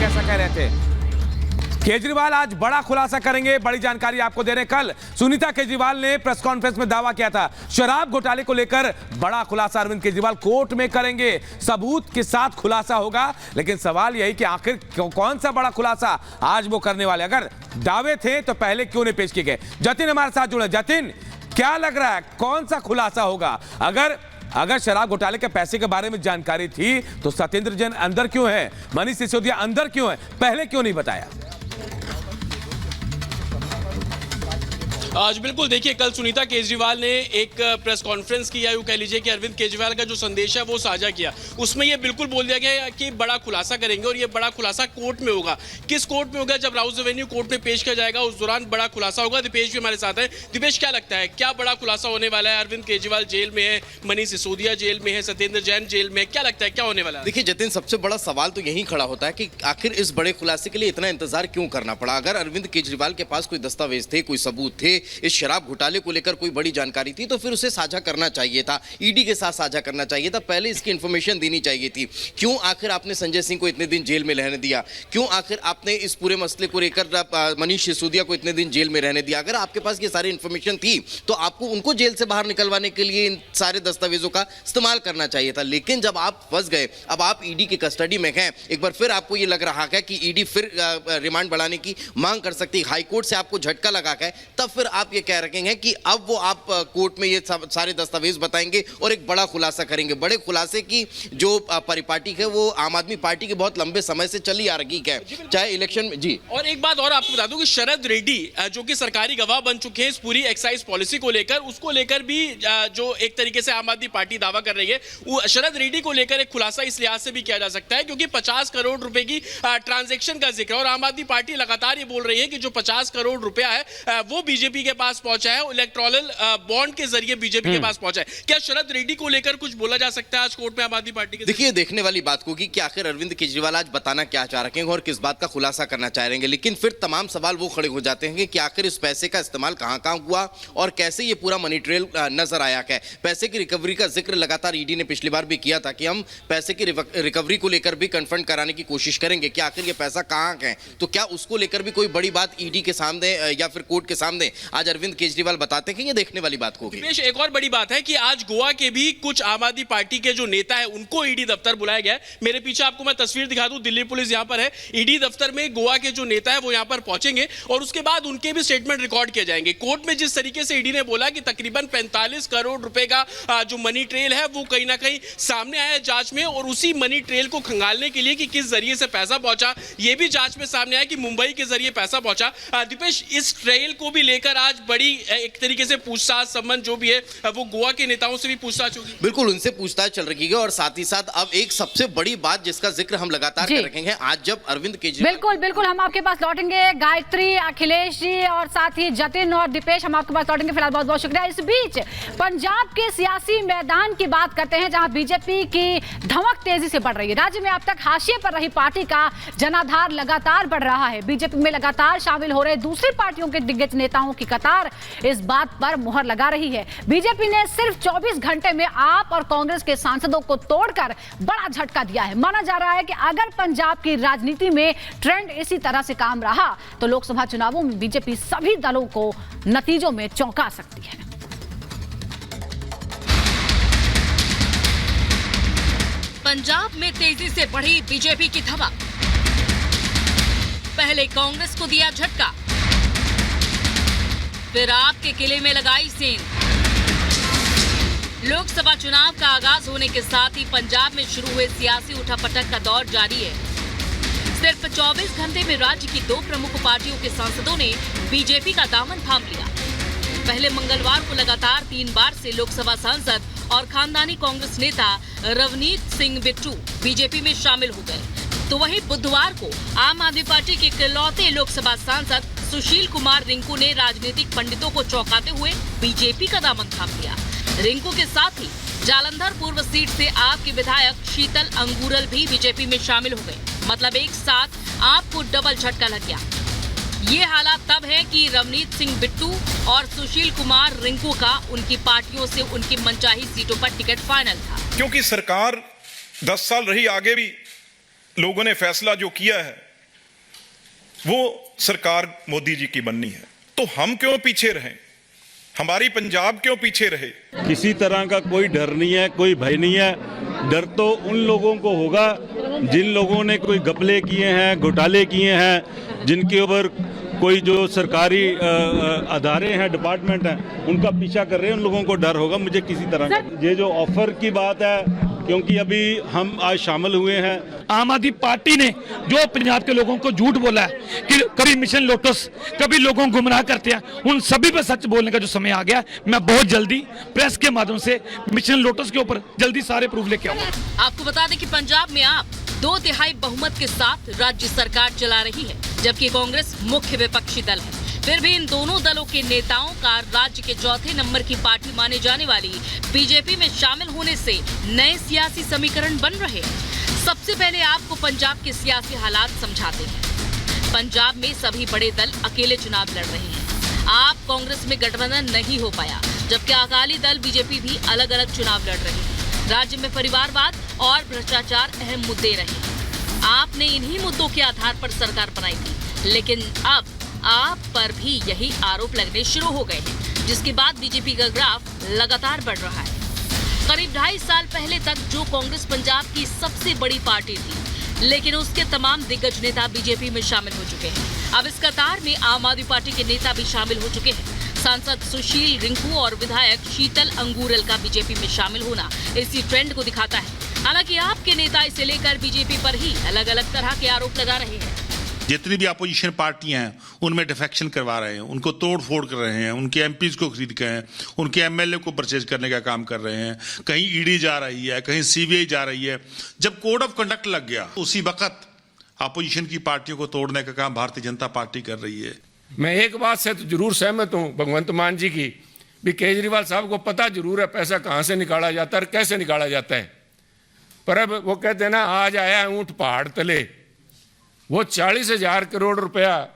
ऐसा कह रहे थे। केजरीवाल आज बड़ा खुलासा करेंगे, बड़ी जानकारी आपको दे रहे हैं। कल सुनीता केजरीवाल ने प्रेस कॉन्फ्रेंस में दावा किया था शराब घोटाले को लेकर बड़ा खुलासा अरविंद केजरीवाल कोर्ट में करेंगे, सबूत के साथ खुलासा होगा। लेकिन सवाल यही कि आखिर कौन सा बड़ा खुलासा आज वो करने वाले? अगर दावे थे तो पहले क्यों नहीं पेश किए गए? जतिन हमारे साथ जुड़े। जतिन, क्या लग रहा है कौन सा खुलासा होगा? अगर शराब घोटाले के पैसे के बारे में जानकारी थी तो सत्येंद्र जैन अंदर क्यों है, मनीष सिसोदिया अंदर क्यों है, पहले क्यों नहीं बताया? आज बिल्कुल देखिए, कल सुनीता केजरीवाल ने एक प्रेस कॉन्फ्रेंस की, या यूं कह लीजिए कि अरविंद केजरीवाल का जो संदेश है वो साझा किया। उसमें ये बिल्कुल बोल दिया गया कि बड़ा खुलासा करेंगे और ये बड़ा खुलासा कोर्ट में होगा। किस कोर्ट में होगा? जब राउज एवेन्यू कोर्ट में पेश किया जाएगा उस दौरान बड़ा खुलासा होगा। दीपेश भी हमारे साथ है। दीपेश, क्या लगता है क्या बड़ा खुलासा होने वाला है? अरविंद केजरीवाल जेल में है, मनीष सिसोदिया जेल में है, सत्येंद्र जैन जेल में है, क्या लगता है क्या होने वाला है? देखिए जतिन, सबसे बड़ा सवाल तो यही खड़ा होता है कि आखिर इस बड़े खुलासे के लिए इतना इंतजार क्यों करना पड़ा? अगर अरविंद केजरीवाल के पास कोई दस्तावेज थे, कोई सबूत थे, इस शराब घोटाले को लेकर कोई बड़ी जानकारी थी, तो फिर उसे साझा करना चाहिए था, ईडी के साथ साझा करना चाहिए था, पहले इसकी इंफॉर्मेशन देनी चाहिए थी। क्यों आखिर आपने संजय सिंह को इतने दिन जेल में रहने दिया? क्यों आखिर आपने इस पूरे मसले को लेकर मनीष सिसोदिया को इतने दिन जेल में रहने दिया? अगर आपके पास ये सारी इंफॉर्मेशन थी तो आपको उनको जेल से बाहर निकलवाने के लिए इन सारे दस्तावेजों का इस्तेमाल करना चाहिए था। लेकिन जब आप फंस गए, अब आप ईडी की कस्टडी में हैं, एक बार फिर आपको ये लग रहा है कि ईडी फिर रिमांड बढ़ाने की मांग कर सकती है, हाईकोर्ट से आपको झटका लगा है, तब फिर आप ये कह रहे हैं कि अब वो आप कोर्ट में ये सारे दस्तावेज बताएंगे और एक बड़ा खुलासा करेंगे। बड़े खुलासे की जो परिपाटी है वो आम आदमी पार्टी के बहुत लंबे समय से चली आ रही है, चाहे इलेक्शन में। जी, और एक बात और आपको बता दूं कि शरद रेड्डी जो कि सरकारी गवाह बन चुके हैं इस पूरी एक्साइज पॉलिसी को लेकर, उसको लेकर भी जो एक तरीके से आम आदमी पार्टी दावा कर रही है, वो शरद रेड्डी को लेकर एक खुलासा इस लिहाज से भी किया जा सकता है क्योंकि 50 करोड़ रुपए की ट्रांजैक्शन का जिक्र, और आम आदमी पार्टी लगातार ये बोल रही है कि जो 50 करोड़ रुपया है वो बीजेपी के पास पहुंचा है, इलेक्टोरल बॉन्ड के जरिए बीजेपी के पास पहुंचा है। क्या शरद रेड्डी को लेकर कुछ बोला जा सकता है आज कोर्ट में आम आदमी पार्टी के? देखिए, देखने वाली बात होगी कि आखिर अरविंद केजरीवाल आज बताना क्या चाह रहे हैं और किस बात का खुलासा करना चाह रहे हैं। लेकिन फिर तमाम सवाल वो खड़े हो जाते हैं कि आखिर इस पैसे का इस्तेमाल कहां हुआ और कैसे ये पूरा मनी ट्रेल नजर आया है। पैसे की रिकवरी का जिक्र लगातार ईडी ने पिछली बार भी किया था कि हम पैसे की रिकवरी को लेकर भी कन्फर्म कराने की कोशिश करेंगे कि आखिर ये पैसा कहां है। तो क्या उसको लेकर भी कोई बड़ी बात ईडी के सामने या फिर कोर्ट के सामने आज अरविंद केजरीवाल बताते हैं? ये देखने वाली बात होगी। एक और बड़ी बात है कि आज गोवा के भी कुछ आम आदमी पार्टी के जो नेता है उनको ईडी दफ्तर बुलाया गया है। मेरे पीछे आपको मैं तस्वीर दिखा दूं, दिल्ली पुलिस यहां पर है। ईडी दफ्तर में गोवा के जो नेता है वो यहां पर पहुंचेंगे और उसके बाद उनके भी स्टेटमेंट रिकॉर्ड किए जाएंगे। कोर्ट में जिस तरीके से ईडी ने बोला कि तकरीबन 45 करोड़ रुपए का जो मनी ट्रेल है वो कहीं ना कहीं सामने आया जांच में, और उसी मनी ट्रेल को खंगालने के लिए कि किस जरिए से पैसा पहुंचा ये भी जांच में सामने आया कि मुंबई के जरिए पैसा पहुंचा। दीपेश, इस ट्रेल को भी लेकर आज बड़ी एक तरीके से पूछताछ संबंध जो भी है वो गोवा के नेताओं से भी पूछताछ होगी। बिल्कुल, उनसे पूछताछ चल रही है और साथ ही साथ अब एक सबसे बड़ी बात जिसका जिक्र हम लगातार कर रहे हैं, आज जब अरविंद केजरीवाल। बिल्कुल हम आपके पास लौटेंगे, गायत्री, अखिलेश जी और साथ ही जतिन और दीपेश, हम आपके पास लौटेंगे। फिलहाल बहुत बहुत शुक्रिया। इस बीच पंजाब के सियासी मैदान की बात करते हैं जहां बीजेपी की धमक तेजी से बढ़ रही है। राज्य में अब तक हाशिए पर रही पार्टी का जनाधार लगातार बढ़ रहा है। बीजेपी में लगातार शामिल हो रहे दूसरी पार्टियों के दिग्गज नेताओं की कतार इस बात पर मुहर लगा रही है। बीजेपी ने सिर्फ 24 घंटे में आप और कांग्रेस के सांसदों को तोड़कर बड़ा झटका दिया है। माना जा रहा है कि अगर पंजाब की राजनीति में ट्रेंड इसी तरह से काम रहा तो लोकसभा चुनावों में बीजेपी सभी दलों को नतीजों में चौंका सकती है। पंजाब में तेजी से बढ़ी बीजेपी की धमक, पहले कांग्रेस को दिया झटका, फिर आपके किले में लगाई सेंध। लोकसभा चुनाव का आगाज होने के साथ ही पंजाब में शुरू हुए सियासी उठापटक का दौर जारी है। सिर्फ 24 घंटे में राज्य की दो प्रमुख पार्टियों के सांसदों ने बीजेपी का दामन थाम लिया। पहले मंगलवार को लगातार 3 बार से लोकसभा सांसद और खानदानी कांग्रेस नेता रवनीत सिंह बिट्टू बीजेपी में शामिल हो गए, तो वहीं बुधवार को आम आदमी पार्टी के इकलौते लोकसभा सांसद सुशील कुमार रिंकू ने राजनीतिक पंडितों को चौंकाते हुए बीजेपी का दामन थाम लिया। रिंकू के साथ ही जालंधर पूर्व सीट से आपके विधायक शीतल अंगूरल भी बीजेपी में शामिल हो गए। मतलब एक साथ आपको डबल झटका लग गया। ये हालात तब है कि रवनीत सिंह बिट्टू और सुशील कुमार रिंकू का उनकी पार्टियों से उनकी मनचाही सीटों पर टिकट फाइनल था। क्योंकि सरकार 10 साल रही, आगे भी लोगों ने फैसला जो किया है वो सरकार मोदी जी की बननी है। तो हम क्यों पीछे रहें? हमारी पंजाब क्यों पीछे रहे? किसी तरह का कोई डर नहीं है, कोई भय नहीं है। डर तो उन लोगों को होगा जिन लोगों ने कोई घपले किए हैं, घोटाले किए हैं, जिनके ऊपर कोई जो सरकारी अदारे हैं, डिपार्टमेंट हैं, उनका पीछा कर रहे हैं। उन लोगों को डर होगा। मुझे किसी तरह का ये जो ऑफर की बात है, क्योंकि अभी हम आज शामिल हुए हैं। आम आदमी पार्टी ने जो पंजाब के लोगों को झूठ बोला है कि कभी मिशन लोटस, कभी लोगों को गुमराह करते हैं, उन सभी पर सच बोलने का जो समय आ गया, मैं बहुत जल्दी प्रेस के माध्यम से मिशन लोटस के ऊपर जल्दी सारे प्रूफ लेके आऊंगा। आपको बता दें कि पंजाब में आप 2/3 बहुमत के साथ राज्य सरकार चला रही है, जबकि कांग्रेस मुख्य विपक्षी दल है। फिर भी इन दोनों दलों के नेताओं का राज्य के चौथे नंबर की पार्टी माने जाने वाली बीजेपी में शामिल होने से नए सियासी समीकरण बन रहे हैं। सबसे पहले आपको पंजाब के सियासी हालात समझाते हैं। पंजाब में सभी बड़े दल अकेले चुनाव लड़ रहे हैं। आप कांग्रेस में गठबंधन नहीं हो पाया, जबकि अकाली दल बीजेपी भी अलग अलग चुनाव लड़ रहे हैं। राज्य में परिवारवाद और भ्रष्टाचार अहम मुद्दे रहे। आपने इन्हीं मुद्दों के आधार पर सरकार बनाई थी, लेकिन अब आप पर भी यही आरोप लगने शुरू हो गए हैं, जिसके बाद बीजेपी का ग्राफ लगातार बढ़ रहा है। करीब 2.5 साल पहले तक जो कांग्रेस पंजाब की सबसे बड़ी पार्टी थी, लेकिन उसके तमाम दिग्गज नेता बीजेपी में शामिल हो चुके हैं। अब इस कतार में आम आदमी पार्टी के नेता भी शामिल हो चुके हैं। सांसद सुशील रिंकू और विधायक शीतल अंगूरल का बीजेपी में शामिल होना इसी ट्रेंड को दिखाता है। हालांकि आपके नेता इसे लेकर बीजेपी पर ही अलग अलग तरह के आरोप लगा रहे हैं। जितनी भी अपोजिशन पार्टियां हैं, उनमें डिफेक्शन करवा रहे हैं, उनको तोड़ फोड़ कर रहे हैं, उनके एमपीज को खरीद के हैं, उनके एमएलए को परचेज करने का काम कर रहे हैं। कहीं ईडी जा रही है, कहीं सीबीआई जा रही है। जब कोड ऑफ कंडक्ट लग गया, उसी वक्त अपोजिशन की पार्टियों को तोड़ने का काम भारतीय जनता पार्टी कर रही है। मैं एक बात से तो जरूर सहमत हूँ भगवंत मान जी की भी, केजरीवाल साहब को पता जरूर है पैसा कहाँ से निकाला जाता है और कैसे निकाला जाता है। पर अब वो कहते हैं ना, आज आया ऊँट पहाड़ तले। वो 40,000 करोड़ रुपया,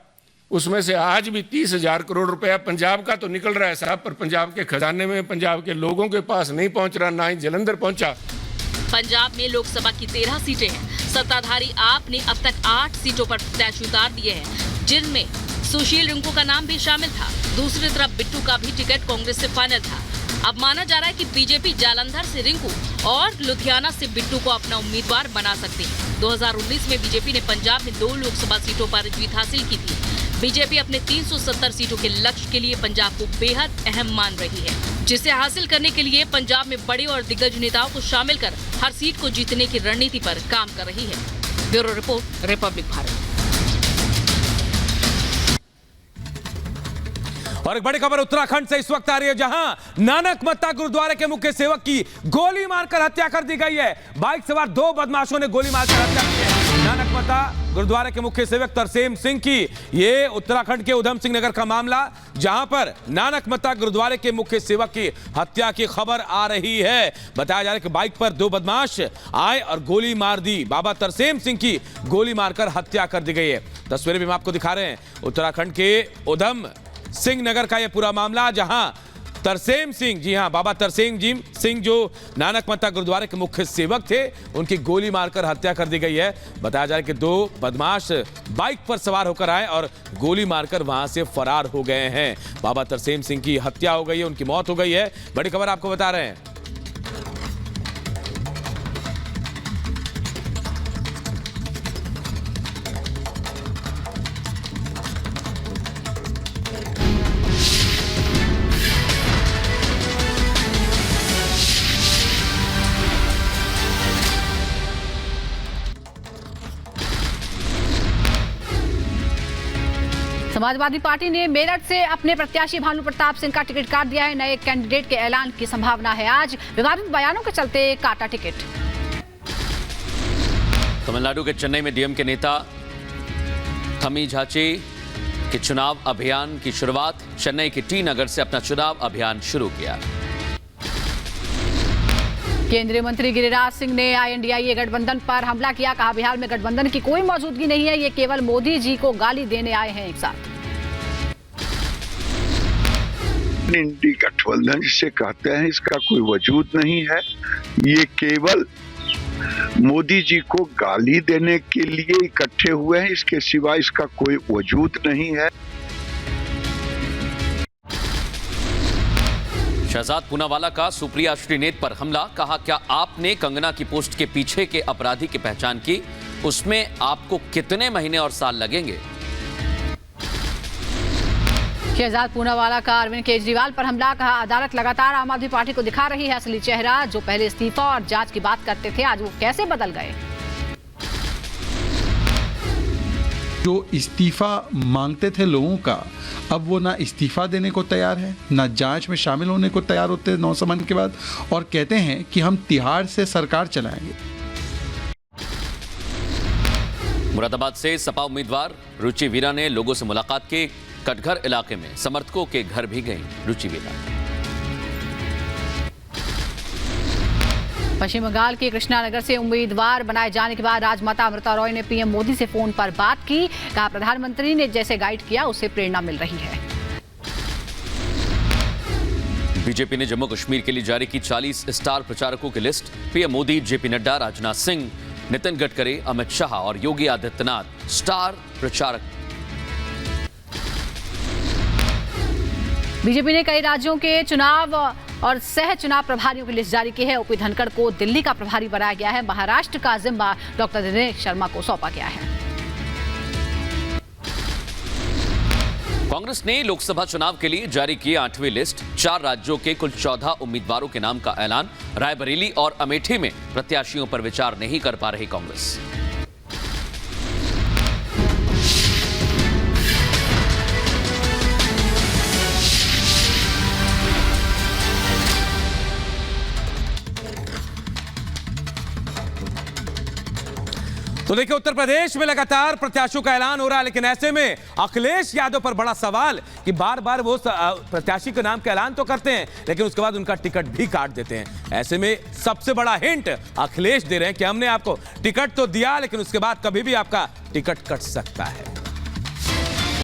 उसमें से आज भी 30,000 करोड़ रुपया पंजाब का तो निकल रहा है साहब, पर पंजाब के खजाने में, पंजाब के लोगों के पास नहीं पहुंच रहा, ना ही जलंधर पहुंचा। पंजाब में लोकसभा की 13 सीटें हैं। सत्ताधारी आप ने अब तक 8 सीटों पर प्रत्याशी उतार दिए हैं, जिनमें सुशील रिंकू का नाम भी शामिल था। दूसरी तरफ बिट्टू का भी टिकट कांग्रेस से फाइनल था। अब माना जा रहा है कि बीजेपी जालंधर से रिंकू और लुधियाना से बिट्टू को अपना उम्मीदवार बना सकती है। 2019 में बीजेपी ने पंजाब में 2 लोकसभा सीटों पर जीत हासिल की थी। बीजेपी अपने 370 सीटों के लक्ष्य के लिए पंजाब को बेहद अहम मान रही है, जिसे हासिल करने के लिए पंजाब में बड़े और दिग्गज नेताओं को शामिल कर हर सीट को जीतने की रणनीति पर काम कर रही है। Bureau report, Republic Bharat. और एक बड़ी खबर उत्तराखंड से इस वक्त आ रही है, जहां नानक मत्ता गुरुद्वारे के मुख्य सेवक की गोली मारकर हत्या कर दी गई है। बाइक सवार 2 बदमाशों ने गोली मारकर हत्या की है नानक मत्ता गुरुद्वारे के मुख्य सेवक तरसेम सिंह की। ये उत्तराखंड के उधम सिंह नगर का मामला, जहां पर नानक मत्ता गुरुद्वारे के मुख्य सेवक की हत्या की खबर आ रही है। बताया जा रहा है कि बाइक पर 2 बदमाश आए और गोली मार दी। बाबा तरसेम सिंह की गोली मारकर हत्या कर दी गई है। तस्वीरें भी हम आपको दिखा रहे हैं। उत्तराखंड के उधम सिंह नगर का यह पूरा मामला, जहां तरसेम सिंह, जी हां, बाबा तरसेम सिंह जो नानक मत्ता गुरुद्वारे के मुख्य सेवक थे, उनकी गोली मारकर हत्या कर दी गई है। बताया जा रहा है कि 2 बदमाश बाइक पर सवार होकर आए और गोली मारकर वहां से फरार हो गए हैं। बाबा तरसेम सिंह की हत्या हो गई है, उनकी मौत हो गई है। बड़ी खबर आपको बता रहे हैं। समाजवादी पार्टी ने मेरठ से अपने प्रत्याशी भानु प्रताप सिंह का टिकट काट दिया है। नए कैंडिडेट के ऐलान की संभावना है। आज विवादित बयानों के चलते काटा टिकट। तमिलनाडु के चेन्नई में डीएम के नेता थमी झाची के चुनाव अभियान की शुरुआत। चेन्नई के टी नगर से अपना चुनाव अभियान शुरू किया। केंद्रीय मंत्री गिरिराज सिंह ने INDIA गठबंधन पर हमला किया। कहा, बिहार में गठबंधन की कोई मौजूदगी नहीं है, ये केवल मोदी जी को गाली देने आए हैं एक साथ। इंडी गठबंधन जिसे कहते हैं, इसका कोई वजूद नहीं है। ये केवल मोदी जी को गाली देने के लिए इकट्ठे हुए हैं, इसके सिवा इसका कोई वजूद नहीं है। शहजाद पूनावाला का सुप्रिया श्रीनेत पर हमला, कहा क्या आपने कंगना की पोस्ट के पीछे के अपराधी की पहचान की? उसमें आपको कितने महीने और साल लगेंगे? शहजाद पूनावाला का अरविंद केजरीवाल पर हमला, कहा अदालत लगातार आम आदमी पार्टी को दिखा रही है असली चेहरा। जो पहले इस्तीफा और जांच की बात करते थे, आज वो कैसे बदल गए? जो इस्तीफा मांगते थे लोगों का, अब वो ना इस्तीफा देने को तैयार है, ना जांच में शामिल होने को तैयार होते हैं 9 साल के बाद, और कहते हैं कि हम तिहाड़ से सरकार चलाएंगे। मुरादाबाद से सपा उम्मीदवार रुचि वीरा ने लोगों से मुलाकात की। कटघर इलाके में समर्थकों के घर भी गई रुचि वीरा। पश्चिम बंगाल के कृष्णानगर से उम्मीदवार बनाए जाने के बाद राजमाता अमृता रॉय ने पीएम मोदी से फोन पर बात की। कहा प्रधानमंत्री ने जैसे गाइड किया उससे प्रेरणा मिल रही है। बीजेपी ने जम्मू कश्मीर के लिए जारी की 40 स्टार प्रचारकों की list. PM Modi, JP Nadda, Rajnath Singh, Nitin Gadkari, Amit Shah और योगी आदित्यनाथ स्टार प्रचारक। बीजेपी ने कई राज्यों के चुनाव और सह चुनाव प्रभारियों की लिस्ट जारी की है। ओपी धनखड़ को दिल्ली का प्रभारी बनाया गया है। महाराष्ट्र का जिम्मा डॉक्टर दिनेश शर्मा को सौंपा गया है। कांग्रेस ने लोकसभा चुनाव के लिए जारी की 8वीं लिस्ट। 4 राज्यों के कुल 14 उम्मीदवारों के नाम का ऐलान। रायबरेली और अमेठी में प्रत्याशियों पर विचार नहीं कर पा रही कांग्रेस। तो देखिए, उत्तर प्रदेश में लगातार प्रत्याशियों का ऐलान हो रहा है, लेकिन ऐसे में अखिलेश यादव पर बड़ा सवाल कि बार बार वो प्रत्याशी के नाम का ऐलान तो करते हैं, लेकिन उसके बाद उनका टिकट भी काट देते हैं। ऐसे में सबसे बड़ा हिंट अखिलेश दे रहे हैं कि हमने आपको टिकट तो दिया, लेकिन उसके बाद कभी भी आपका टिकट कट सकता है।